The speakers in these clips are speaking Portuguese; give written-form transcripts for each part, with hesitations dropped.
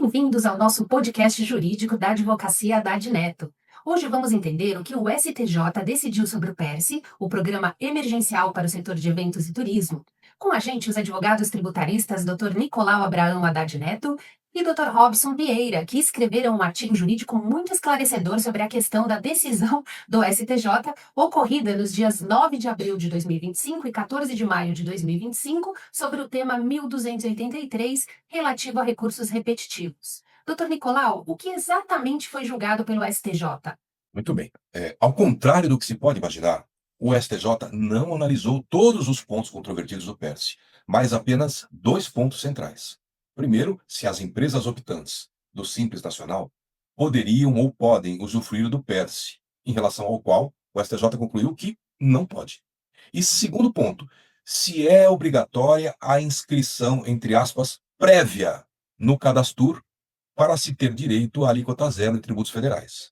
Bem-vindos ao nosso podcast jurídico da Advocacia Haddad Neto. Hoje vamos entender o que o STJ decidiu sobre o PERSE, o Programa Emergencial para o Setor de Eventos e Turismo. Com a gente, os advogados tributaristas Dr. Nicolau Abraão Haddad Neto e Dr. Robson Vieira, que escreveram um artigo jurídico muito esclarecedor sobre a questão da decisão do STJ, ocorrida nos dias 9 de abril de 2025 e 14 de maio de 2025, sobre o tema 1283, relativo a recursos repetitivos. Dr. Nicolau, o que exatamente foi julgado pelo STJ? Muito bem. Ao contrário do que se pode imaginar, o STJ não analisou todos os pontos controvertidos do PERSE, mas apenas dois pontos centrais. Primeiro, se as empresas optantes do Simples Nacional poderiam ou podem usufruir do PERSE, em relação ao qual o STJ concluiu que não pode. E segundo ponto, se é obrigatória a inscrição, entre aspas, prévia no Cadastur para se ter direito à alíquota zero em tributos federais.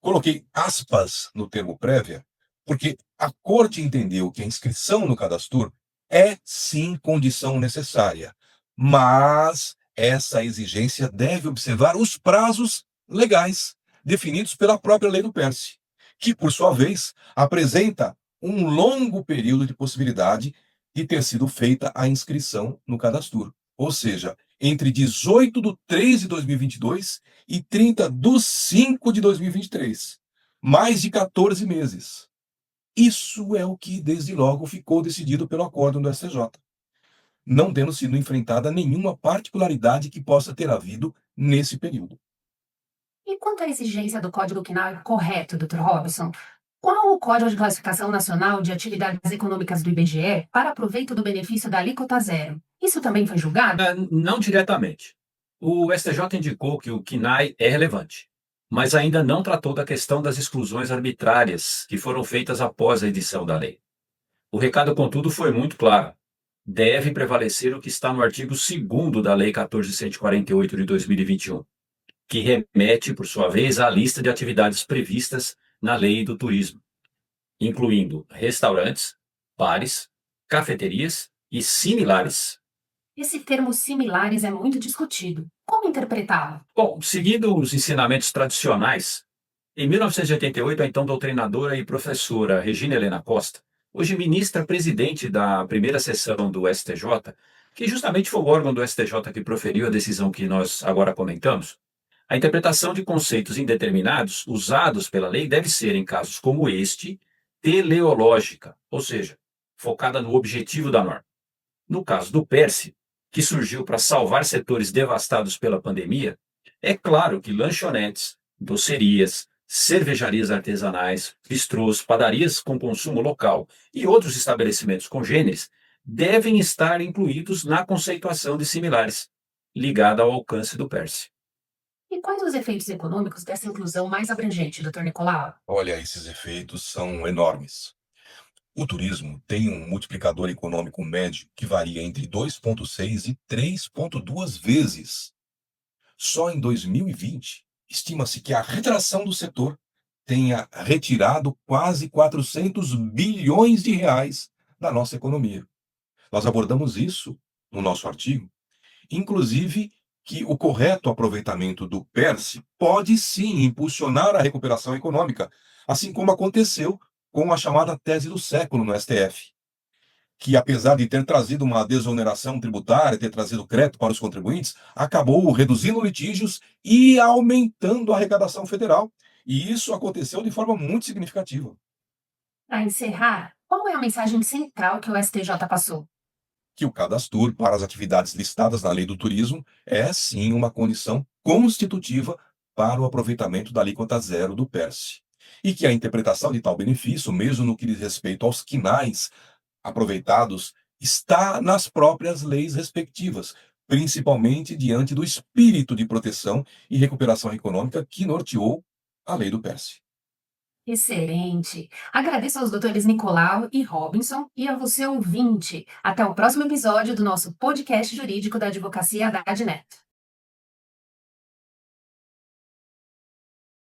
Coloquei aspas no termo prévia, porque a Corte entendeu que a inscrição no Cadastur é sim condição necessária, mas essa exigência deve observar os prazos legais definidos pela própria lei do PERSE, que, por sua vez, apresenta um longo período de possibilidade de ter sido feita a inscrição no Cadastur, ou seja, entre 18 de 3 de 2022 e 30 de 5 de 2023. Mais de 14 meses. Isso é o que, desde logo, ficou decidido pelo acórdão do STJ, não tendo sido enfrentada nenhuma particularidade que possa ter havido nesse período. E quanto à exigência do Código CNAE correto, Dr. Robson, qual o Código de Classificação Nacional de Atividades Econômicas do IBGE para proveito do benefício da alíquota zero? Isso também foi julgado? Não diretamente. O STJ indicou que o CNAE é relevante, mas ainda não tratou da questão das exclusões arbitrárias que foram feitas após a edição da lei. O recado, contudo, foi muito claro. Deve prevalecer o que está no artigo 2º da Lei 14.148 de 2021, que remete, por sua vez, à lista de atividades previstas na Lei do Turismo, incluindo restaurantes, bares, cafeterias e similares. Esse termo similares é muito discutido. Como interpretá-lo? Bom, seguindo os ensinamentos tradicionais, em 1988, a então doutrinadora e professora Regina Helena Costa, hoje ministra-presidente da primeira sessão do STJ, que justamente foi o órgão do STJ que proferiu a decisão que nós agora comentamos, a interpretação de conceitos indeterminados usados pela lei deve ser, em casos como este, teleológica, ou seja, focada no objetivo da norma. No caso do PERSE, que surgiu para salvar setores devastados pela pandemia, é claro que lanchonetes, docerias, cervejarias artesanais, bistrôs, padarias com consumo local e outros estabelecimentos congêneres devem estar incluídos na conceituação de similares, ligada ao alcance do PERSE. E quais os efeitos econômicos dessa inclusão mais abrangente, Dr. Nicolau? Olha, esses efeitos são enormes. O turismo tem um multiplicador econômico médio que varia entre 2,6 e 3,2 vezes. Só em 2020, estima-se que a retração do setor tenha retirado quase 400 bilhões de reais da nossa economia. Nós abordamos isso no nosso artigo, inclusive que o correto aproveitamento do PERSE pode sim impulsionar a recuperação econômica, assim como aconteceu com a chamada tese do século no STF, que apesar de ter trazido uma desoneração tributária, ter trazido crédito para os contribuintes, acabou reduzindo litígios e aumentando a arrecadação federal. E isso aconteceu de forma muito significativa. Para encerrar, qual é a mensagem central que o STJ passou? Que o cadastro para as atividades listadas na Lei do Turismo é sim uma condição constitutiva para o aproveitamento da alíquota zero do PERSE. E que a interpretação de tal benefício, mesmo no que diz respeito aos quinais aproveitados, está nas próprias leis respectivas, principalmente diante do espírito de proteção e recuperação econômica que norteou a lei do PERSE. Excelente! Agradeço aos doutores Nicolau e Robinson e a você, ouvinte. Até o próximo episódio do nosso podcast jurídico da Advocacia Haddad Neto.